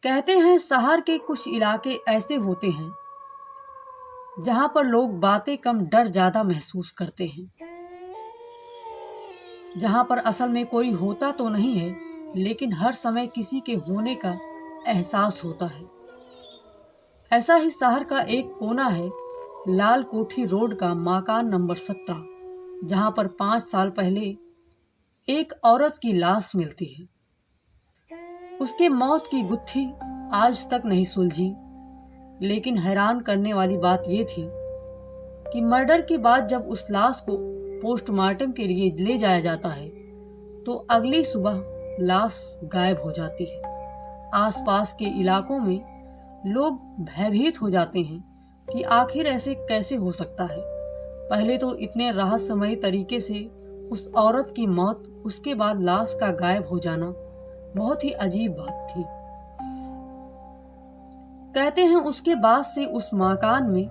कहते हैं शहर के कुछ इलाके ऐसे होते हैं जहाँ पर लोग बातें कम डर ज़्यादा महसूस करते हैं, जहाँ पर असल में कोई होता तो नहीं है लेकिन हर समय किसी के होने का एहसास होता है। ऐसा ही शहर का एक कोना है लाल कोठी रोड का मकान नंबर 17, जहाँ पर 5 साल पहले एक औरत की लाश मिलती है। उसके मौत की गुत्थी आज तक नहीं सुलझी, लेकिन हैरान करने वाली बात यह थी कि मर्डर के बाद जब उस लाश को पोस्टमार्टम के लिए ले जाया जाता है तो अगली सुबह लाश गायब हो जाती है। आसपास के इलाकों में लोग भयभीत हो जाते हैं कि आखिर ऐसे कैसे हो सकता है। पहले तो इतने रहस्यमयी तरीके से उस औरत की मौत, उसके बाद लाश का गायब हो जाना बहुत ही अजीब बात थी। कहते हैं उसके बाद से उस मकान में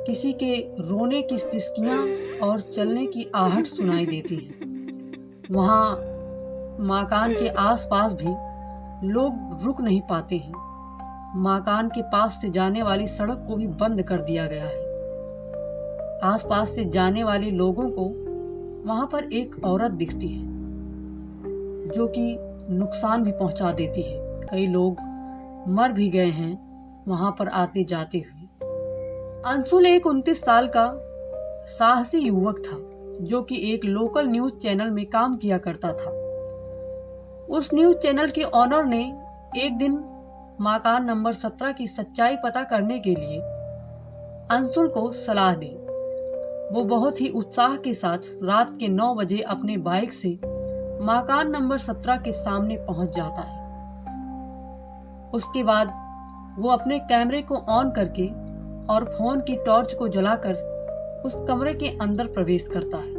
किसी के रोने की सिसकियां और चलने की आहट सुनाई देती है। वहाँ मकान के आसपास भी लोग रुक नहीं पाते हैं। मकान के पास से जाने वाली सड़क को भी बंद कर दिया गया है। आसपास से जाने वाले लोगों को वहाँ पर एक औरत दिखती है जो कि नुकसान भी पहुँचा देती है। कई लोग मर भी गए हैं वहाँ पर आते जाते हुए। अंशुल एक 29 साल का साहसी युवक था जो कि एक लोकल न्यूज़ चैनल में काम किया करता था। उस न्यूज़ चैनल के ऑनर ने एक दिन मकान नंबर 17 की सच्चाई पता करने के लिए अंशुल को सलाह दी। वो बहुत ही उत्साह के साथ रात के 9 बजे अपने बाइक से मकान नंबर 17 के सामने पहुंच जाता है। उसके बाद वो अपने कैमरे को ऑन करके और फ़ोन की टॉर्च को जलाकर उस कमरे के अंदर प्रवेश करता है।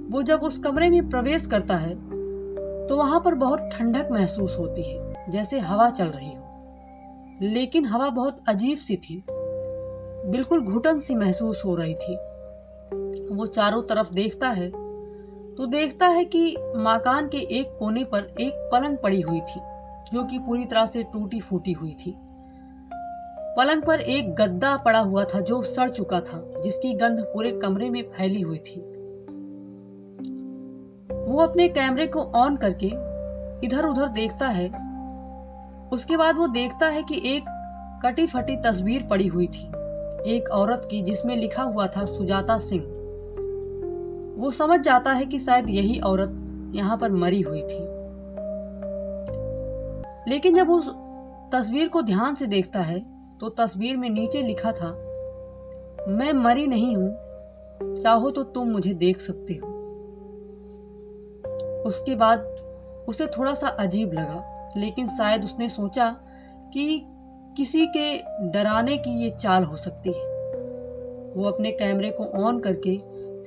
वो जब उस कमरे में प्रवेश करता है तो वहाँ पर बहुत ठंडक महसूस होती है, जैसे हवा चल रही हो, लेकिन हवा बहुत अजीब सी थी, बिल्कुल घुटन सी महसूस हो रही थी। वो चारों तरफ देखता है तो देखता है कि मकान के एक कोने पर एक पलंग पड़ी हुई थी जो कि पूरी तरह से टूटी फूटी हुई थी। पलंग पर एक गद्दा पड़ा हुआ था जो सड़ चुका था, जिसकी गंध पूरे कमरे में फैली हुई थी। वो अपने कैमरे को ऑन करके इधर उधर देखता है। उसके बाद वो देखता है कि एक कटी फटी तस्वीर पड़ी हुई थी एक औरत की, जिसमें लिखा हुआ था सुजाता सिंह। वो समझ जाता है कि शायद यही औरत यहाँ पर मरी हुई थी। लेकिन जब उस तस्वीर को ध्यान से देखता है तो तस्वीर में नीचे लिखा था, मैं मरी नहीं हूँ, चाहो तो तुम मुझे देख सकते हो। उसके बाद उसे थोड़ा सा अजीब लगा, लेकिन शायद उसने सोचा कि किसी के डराने की ये चाल हो सकती है। वो अपने कैमरे को ऑन करके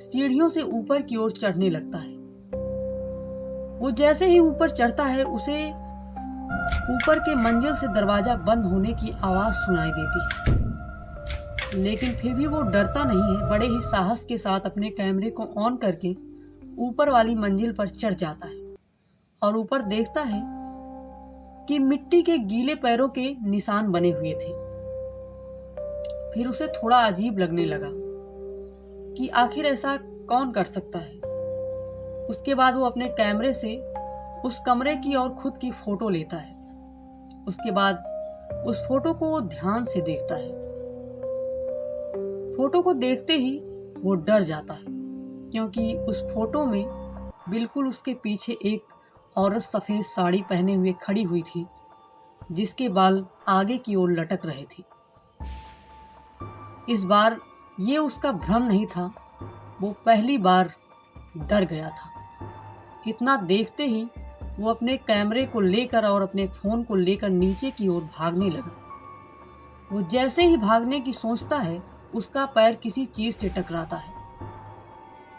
सीढ़ियों से ऊपर की ओर चढ़ने लगता है। वो जैसे ही ऊपर चढ़ता है उसे ऊपर के मंजिल से दरवाजा बंद होने की आवाज़ सुनाई देती है, लेकिन फिर भी वो डरता नहीं है। बड़े ही साहस के साथ अपने कैमरे को ऑन करके ऊपर वाली मंजिल पर चढ़ जाता है और ऊपर देखता है कि मिट्टी के गीले पैरों के निशान बने हुए थे। फिर उसे थोड़ा अजीब लगने लगा कि आखिर ऐसा कौन कर सकता है। उसके बाद वो अपने कैमरे से उस कमरे की और खुद की फ़ोटो लेता है। उसके बाद उस फोटो को वो ध्यान से देखता है। फोटो को देखते ही वो डर जाता है, क्योंकि उस फोटो में बिल्कुल उसके पीछे एक औरत सफ़ेद साड़ी पहने हुए खड़ी हुई थी, जिसके बाल आगे की ओर लटक रहे थे। इस बार ये उसका भ्रम नहीं था, वो पहली बार डर गया था। इतना देखते ही वो अपने कैमरे को लेकर और अपने फ़ोन को लेकर नीचे की ओर भागने लगा। वो जैसे ही भागने की सोचता है उसका पैर किसी चीज़ से टकराता है।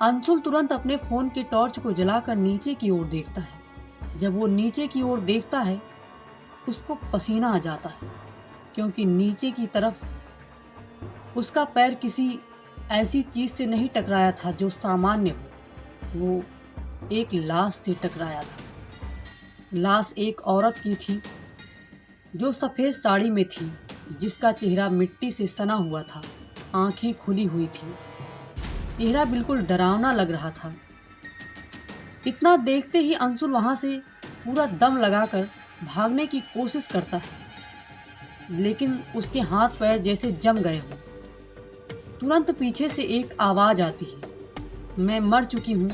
अंशुल तुरंत अपने फ़ोन के टॉर्च को जलाकर नीचे की ओर देखता है। जब वो नीचे की ओर देखता है उसको पसीना आ जाता है, क्योंकि नीचे की तरफ उसका पैर किसी ऐसी चीज़ से नहीं टकराया था जो सामान्य हो, वो एक लाश से टकराया था। लाश एक औरत की थी जो सफ़ेद साड़ी में थी, जिसका चेहरा मिट्टी से सना हुआ था, आंखें खुली हुई थी, चेहरा बिल्कुल डरावना लग रहा था। इतना देखते ही अंशुल वहाँ से पूरा दम लगाकर भागने की कोशिश करता है, लेकिन उसके हाथ पैर जैसे जम गए हों। तुरंत पीछे से एक आवाज़ आती है, मैं मर चुकी हूँ,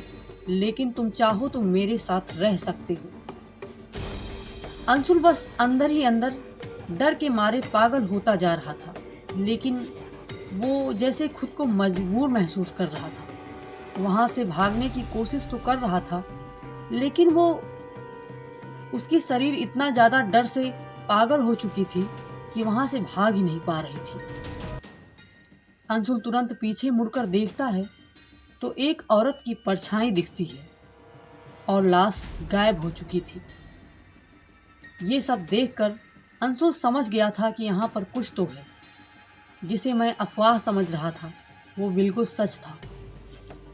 लेकिन तुम चाहो तो मेरे साथ रह सकते हो। अंशुल बस अंदर ही अंदर डर के मारे पागल होता जा रहा था, लेकिन वो जैसे खुद को मजबूर महसूस कर रहा था। वहाँ से भागने की कोशिश तो कर रहा था, लेकिन उसकी शरीर इतना ज़्यादा डर से पागल हो चुकी थी कि वहाँ से भाग ही नहीं पा रही थी। अंशुल तुरंत पीछे मुड़कर देखता है तो एक औरत की परछाई दिखती है और लाश गायब हो चुकी थी। ये सब देखकर अंशुल समझ गया था कि यहाँ पर कुछ तो है। जिसे मैं अफवाह समझ रहा था, वो बिल्कुल सच था।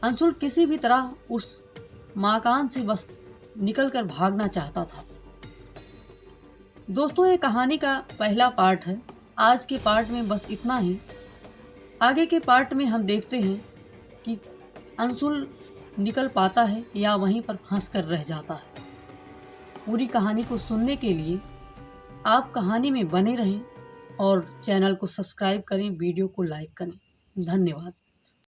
अंशुल किसी भी तरह उस मकान से बस निकलकर भागना चाहता था। दोस्तों, ये कहानी का पहला पार्ट है। आज के पार्ट में बस इतना ही। आगे के पार्ट में हम देखते हैं कि अंशुल निकल पाता है या वहीं पर फंस कर रह जाता है। पूरी कहानी को सुनने के लिए आप कहानी में बने रहें और चैनल को सब्सक्राइब करें, वीडियो को लाइक करें। धन्यवाद।